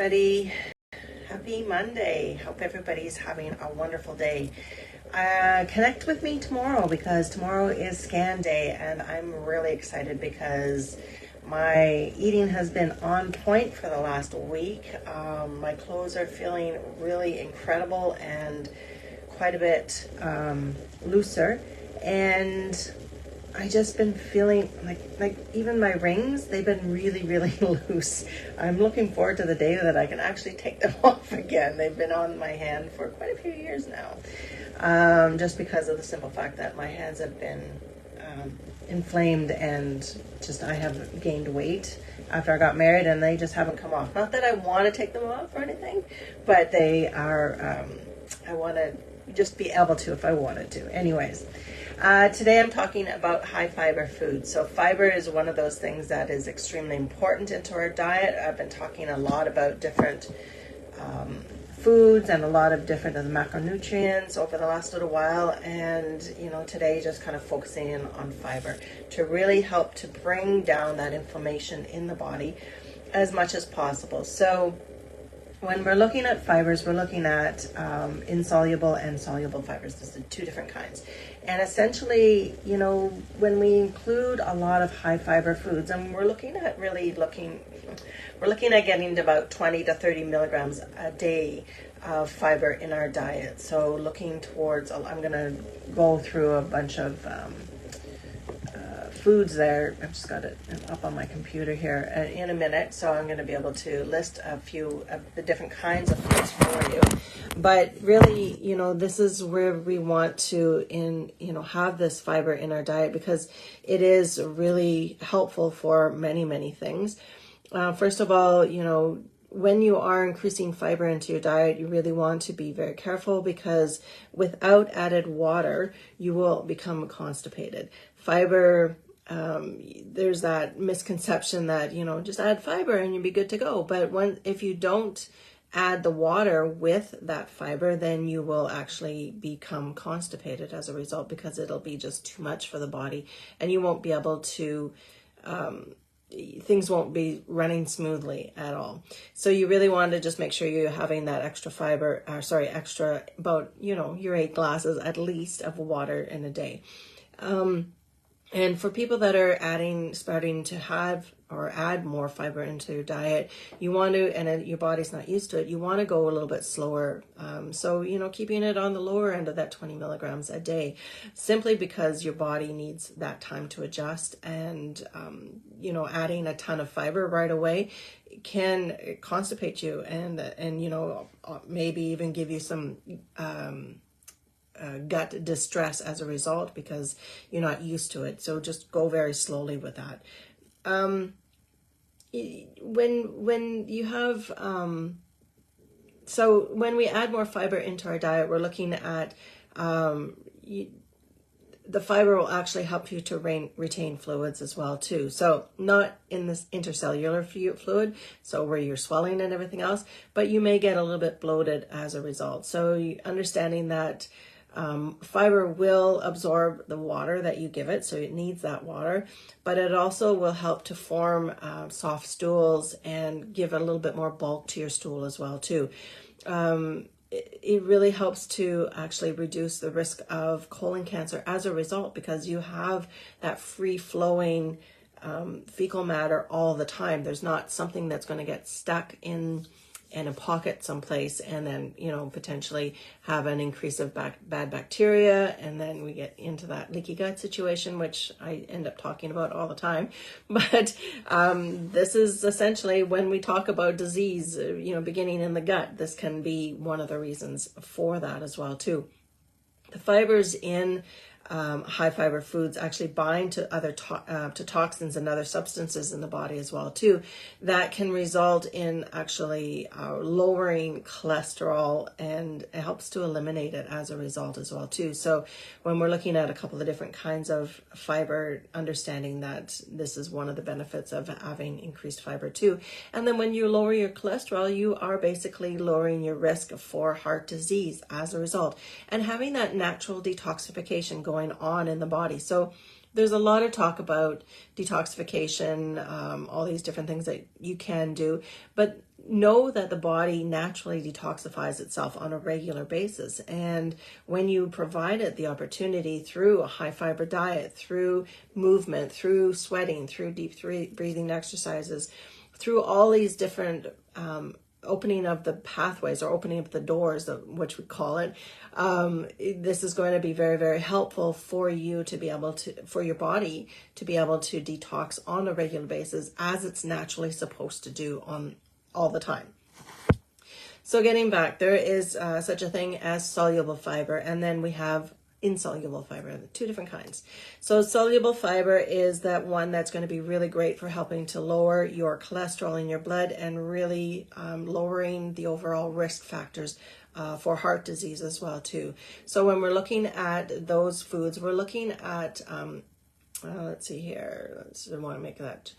Everybody, happy Monday. Hope everybody's having a wonderful day. Connect with me tomorrow because tomorrow is scan day and I'm really excited because my eating has been on point for the last week. My clothes are feeling really incredible and quite a bit looser, and I just been feeling like even my rings, they've been really loose. I'm looking forward to the day that I can actually take them off again. They've been on my hand for quite a few years now, just because of the simple fact that my hands have been inflamed and just I have gained weight after I got married, and they just haven't come off. Not that I want to take them off or anything, but they are, I want to just be able to if I wanted to. Anyways. Today I'm talking about high fiber foods. So fiber is one of those things that is extremely important into our diet. I've been talking a lot about different foods and a lot of different of the macronutrients over the last little while, and today just kind of focusing in on fiber to really help to bring down that inflammation in the body as much as possible. So when we're looking at fibers, we're looking at insoluble and soluble fibers. There's the two different kinds. And essentially, when we include a lot of high fiber foods, and we're looking at getting to about 20 to 30 milligrams a day of fiber in our diet. So looking towards, I'm going to go through a bunch of foods there. I've just got it up on my computer here in a minute, so I'm going to be able to list a few of the different kinds of foods for you. But really, this is where we want to have this fiber in our diet because it is really helpful for many things. First of all, when you are increasing fiber into your diet, you really want to be very careful because without added water, you will become constipated. Fiber, there's that misconception that, just add fiber and you'll be good to go. But if you don't add the water with that fiber, then you will actually become constipated as a result because it'll be just too much for the body and you won't be able to, things won't be running smoothly at all. So you really want to just make sure you're having that extra fiber, extra about, your 8 glasses at least of water in a day. And for people that are starting to have or add more fiber into your diet, you want to, and your body's not used to it, you want to go a little bit slower. So, keeping it on the lower end of that 20 milligrams a day, simply because your body needs that time to adjust. And, adding a ton of fiber right away can constipate you and maybe even give you some, gut distress as a result because you're not used to it. So just go very slowly with that. When you have, so when we add more fiber into our diet, we're looking at, the fiber will actually help you to retain fluids as well too. So not in this intercellular fluid, so where you're swelling and everything else, but you may get a little bit bloated as a result. So understanding that fiber will absorb the water that you give it, so it needs that water, but it also will help to form soft stools and give a little bit more bulk to your stool as well too. It really helps to actually reduce the risk of colon cancer as a result because you have that free-flowing fecal matter all the time. There's not something that's going to get stuck in a pocket someplace and then, potentially have an increase of bad bacteria. And then we get into that leaky gut situation, which I end up talking about all the time. But this is essentially when we talk about disease, beginning in the gut, this can be one of the reasons for that as well, too. The fibers in high fiber foods actually bind to other to toxins and other substances in the body as well too, that can result in actually lowering cholesterol, and it helps to eliminate it as a result as well too. So when we're looking at a couple of different kinds of fiber, understanding that this is one of the benefits of having increased fiber too. And then when you lower your cholesterol, you are basically lowering your risk for heart disease as a result, and having that natural detoxification going on in the body. So there's a lot of talk about detoxification, all these different things that you can do, but know that the body naturally detoxifies itself on a regular basis. And when you provide it the opportunity through a high fiber diet, through movement, through sweating, through deep breathing exercises, through all these different opening of the pathways or opening up the doors, which we call it, this is going to be very, very helpful for you to be able to, for your body to be able to detox on a regular basis as it's naturally supposed to do on all the time. So getting back, there is such a thing as soluble fiber, and then we have insoluble fiber, two different kinds. So soluble fiber is that one that's going to be really great for helping to lower your cholesterol in your blood and really lowering the overall risk factors for heart disease as well too. So when we're looking at those foods, we're looking at, let's see here, I want to make that.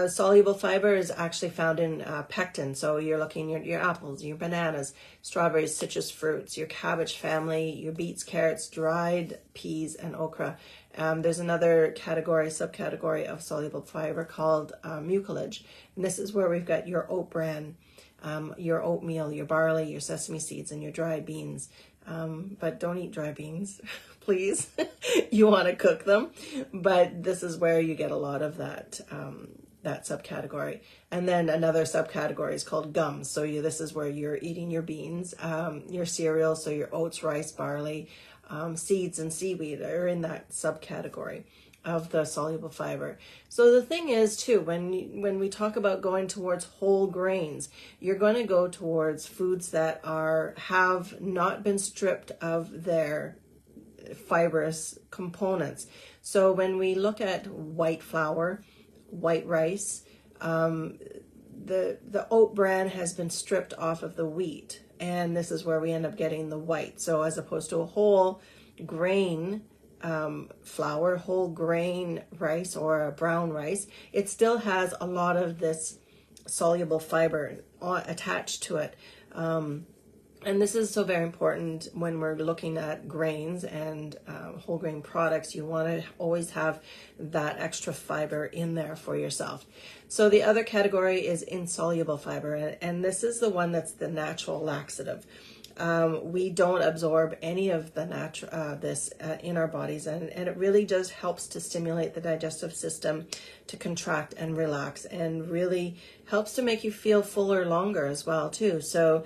Soluble fiber is actually found in pectin. So you're looking at your apples, your bananas, strawberries, citrus fruits, your cabbage family, your beets, carrots, dried peas, and okra. There's another category, subcategory of soluble fiber called mucilage. And this is where we've got your oat bran, your oatmeal, your barley, your sesame seeds, and your dried beans. But don't eat dry beans, please. You want to cook them. But this is where you get a lot of that that subcategory. And then another subcategory is called gums. So this is where you're eating your beans, your cereals, so your oats, rice, barley, seeds, and seaweed are in that subcategory of the soluble fiber. So the thing is too, when we talk about going towards whole grains, you're going to go towards foods that have not been stripped of their fibrous components. So when we look at white flour, white rice, the oat bran has been stripped off of the wheat, and this is where we end up getting the white. So as opposed to a whole grain flour, whole grain rice, or a brown rice, it still has a lot of this soluble fiber attached to it. And this is so very important when we're looking at grains and whole grain products. You want to always have that extra fiber in there for yourself. So the other category is insoluble fiber, and this is the one that's the natural laxative. We don't absorb any of the this in our bodies, and it really just helps to stimulate the digestive system to contract and relax, and really helps to make you feel fuller longer as well too. So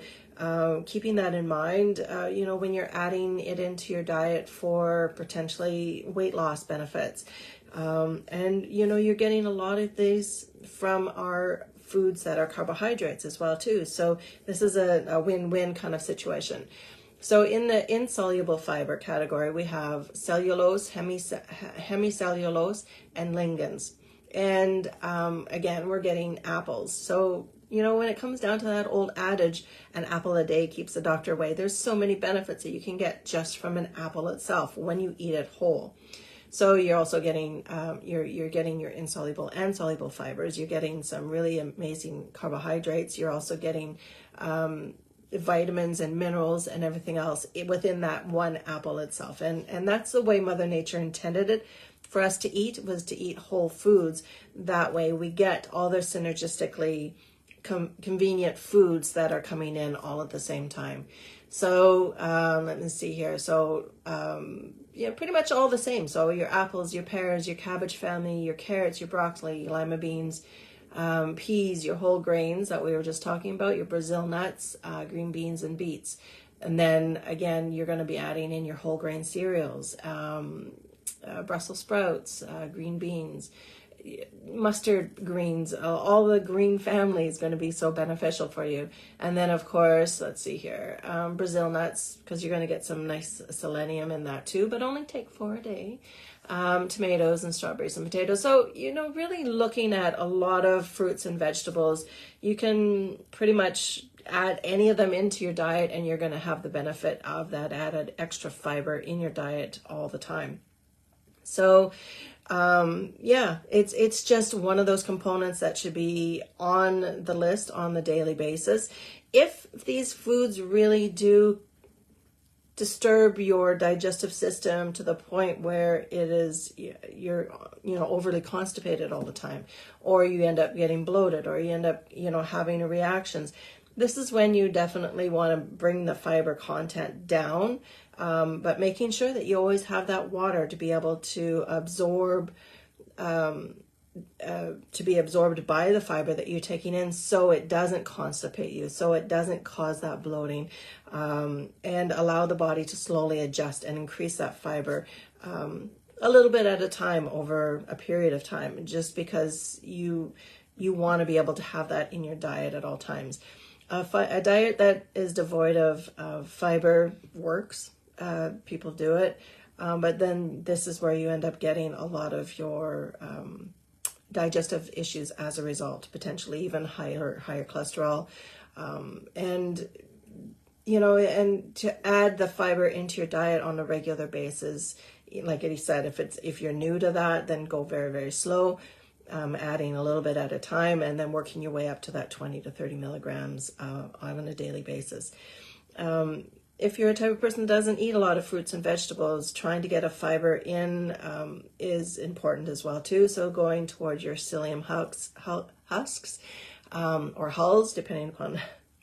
keeping that in mind, when you're adding it into your diet for potentially weight loss benefits, and you're getting a lot of these from our foods that are carbohydrates as well too. So this is a win-win kind of situation. So in the insoluble fiber category, we have cellulose, hemicellulose, and lignans. And again, we're getting apples. So when it comes down to that old adage, an apple a day keeps the doctor away, there's so many benefits that you can get just from an apple itself when you eat it whole. So you're also getting you're getting your insoluble and soluble fibers. You're getting some really amazing carbohydrates. You're also getting vitamins and minerals and everything else within that one apple itself. And that's the way Mother Nature intended it for us to eat, was to eat whole foods. That way we get all the synergistically convenient foods that are coming in all at the same time. So let me see here. So pretty much all the same. So your apples, your pears, your cabbage family, your carrots, your broccoli, your lima beans, peas, your whole grains that we were just talking about, your Brazil nuts, green beans, and beets. And then again, you're going to be adding in your whole grain cereals, Brussels sprouts, green beans, mustard greens. All the green family is going to be so beneficial for you. And then of course, let's see here, Brazil nuts, because you're going to get some nice selenium in that too, but only take 4 a day. Tomatoes and strawberries and potatoes. So, really looking at a lot of fruits and vegetables, you can pretty much add any of them into your diet, and you're going to have the benefit of that added extra fiber in your diet all the time. So it's just one of those components that should be on the list on the daily basis. If these foods really do disturb your digestive system to the point where you're overly constipated all the time, or you end up getting bloated, or you end up having reactions. This is when you definitely want to bring the fiber content down, but making sure that you always have that water to be able to absorb, to be absorbed by the fiber that you're taking in, so it doesn't constipate you, so it doesn't cause that bloating, and allow the body to slowly adjust and increase that fiber a little bit at a time over a period of time, just because you want to be able to have that in your diet at all times. A diet that is devoid of fiber works. People do it, but then this is where you end up getting a lot of your digestive issues as a result, potentially even higher cholesterol, and to add the fiber into your diet on a regular basis, like Eddie said, if you're new to that, then go very, very slow, adding a little bit at a time, and then working your way up to that 20 to 30 milligrams on a daily basis. If you're a type of person that doesn't eat a lot of fruits and vegetables, trying to get a fiber in is important as well too. So going towards your psyllium husks or hulls, depending upon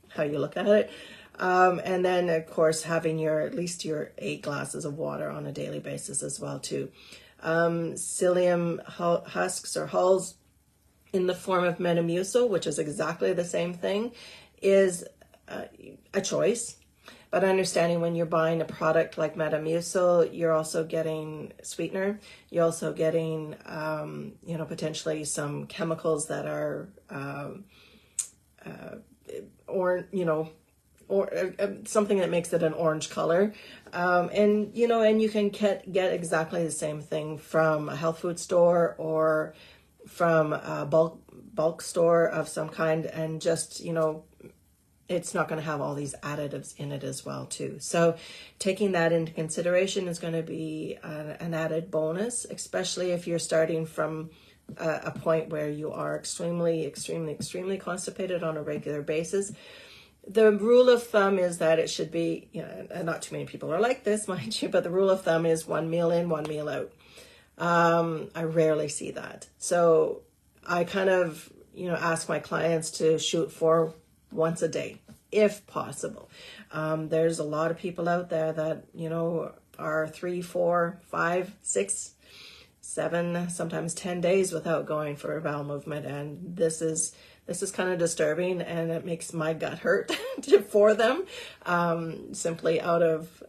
how you look at it. And then of course having at least your 8 glasses of water on a daily basis as well too. Psyllium husks or hulls in the form of Metamucil, which is exactly the same thing, is a choice. But understanding when you're buying a product like Metamucil, you're also getting sweetener. You're also getting, potentially some chemicals that are, or something that makes it an orange color. And you can get exactly the same thing from a health food store or from a bulk store of some kind, and just, it's not going to have all these additives in it as well too. So taking that into consideration is going to be an added bonus, especially if you're starting from a point where you are extremely constipated on a regular basis. The rule of thumb is that it should be, and not too many people are like this, mind you, but the rule of thumb is 1 meal in, 1 meal out. I rarely see that. So I kind of, ask my clients to shoot for once a day, if possible. There's a lot of people out there that, are 3, 4, 5, 6, 7, sometimes 10 days without going for a bowel movement. And this is kind of disturbing, and it makes my gut hurt for them, simply out of,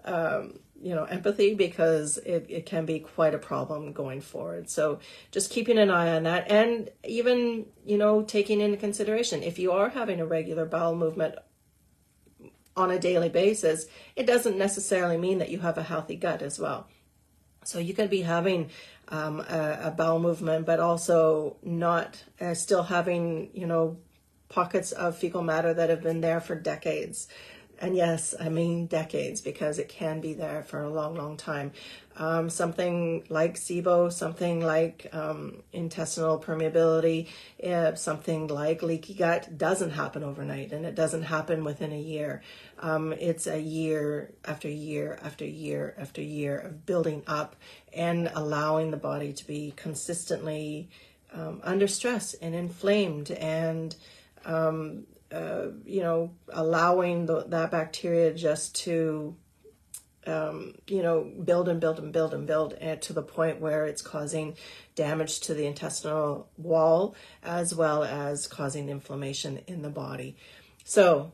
empathy, because it can be quite a problem going forward. So just keeping an eye on that, and even, taking into consideration, if you are having a regular bowel movement on a daily basis, it doesn't necessarily mean that you have a healthy gut as well. So you could be having a bowel movement, but also not still having, pockets of fecal matter that have been there for decades. And yes, I mean decades, because it can be there for a long, long time. Something like SIBO, something like intestinal permeability, something like leaky gut doesn't happen overnight, and it doesn't happen within a year. It's a year after year after year after year of building up and allowing the body to be consistently under stress and inflamed, and allowing that bacteria just to, build and build and build and build, and to the point where it's causing damage to the intestinal wall, as well as causing inflammation in the body. So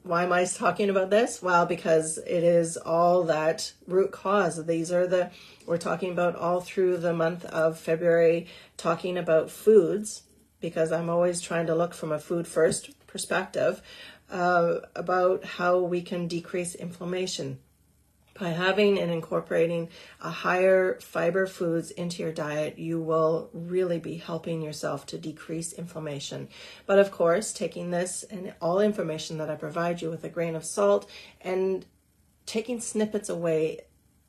why am I talking about this? Well, because it is all that root cause. We're talking about all through the month of February, talking about foods, because I'm always trying to look from a food first perspective, about how we can decrease inflammation. By having and incorporating a higher fiber foods into your diet, you will really be helping yourself to decrease inflammation. But of course, taking this and all information that I provide you with a grain of salt, and taking snippets away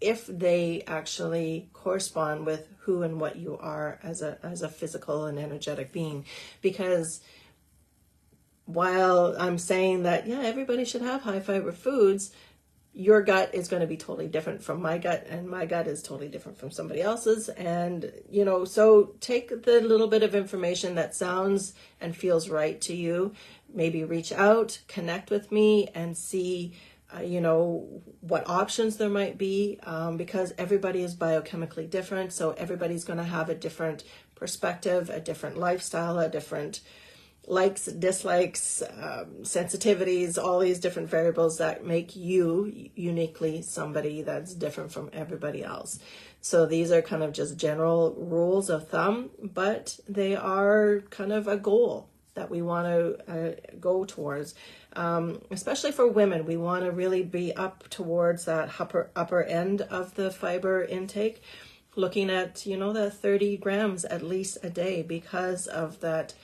if they actually correspond with who and what you are as a physical and energetic being. Because while I'm saying that, everybody should have high fiber foods, your gut is going to be totally different from my gut, and my gut is totally different from somebody else's. And, you know, so take the little bit of information that sounds and feels right to you. Maybe reach out, connect with me, and see, you know, what options there might be, because everybody is biochemically different. So everybody's going to have a different perspective, a different lifestyle, a different likes, dislikes, sensitivities, all these different variables that make you uniquely somebody that's different from everybody else. So these are kind of just general rules of thumb, but they are kind of a goal that we want to go towards. Especially for women, we want to really be up towards that upper end of the fiber intake, looking at, you know, the 30 grams at least a day, because of that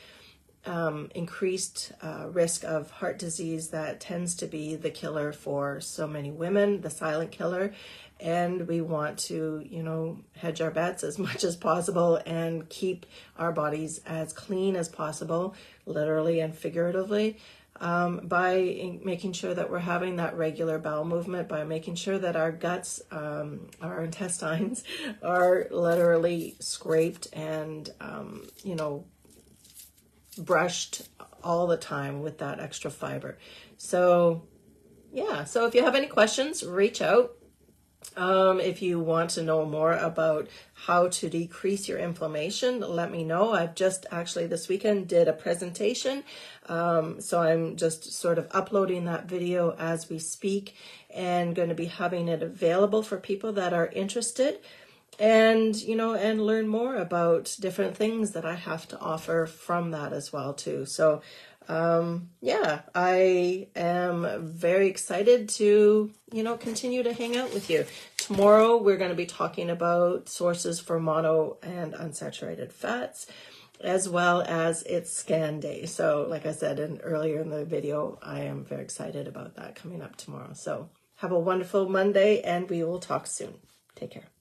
increased risk of heart disease that tends to be the killer for so many women, the silent killer. And we want to, you know, hedge our bets as much as possible and keep our bodies as clean as possible, literally and figuratively, by making sure that we're having that regular bowel movement, by making sure that our guts, our intestines are literally scraped and, you know, brushed all the time with that extra fiber. So yeah, so if you have any questions, reach out. If you want to know more about how to decrease your inflammation, let me know. I've just actually this weekend did a presentation. So I'm just sort of uploading that video as we speak, and going to be having it available for people that are interested, and, you know, and learn more about different things that I have to offer from that as well too. So yeah, I am very excited to, you know, continue to hang out with you. Tomorrow we're going to be talking about sources for mono and unsaturated fats, as well as it's scan day. So like I said earlier in the video, I am very excited about that coming up tomorrow. So have a wonderful Monday, and we will talk soon. Take care.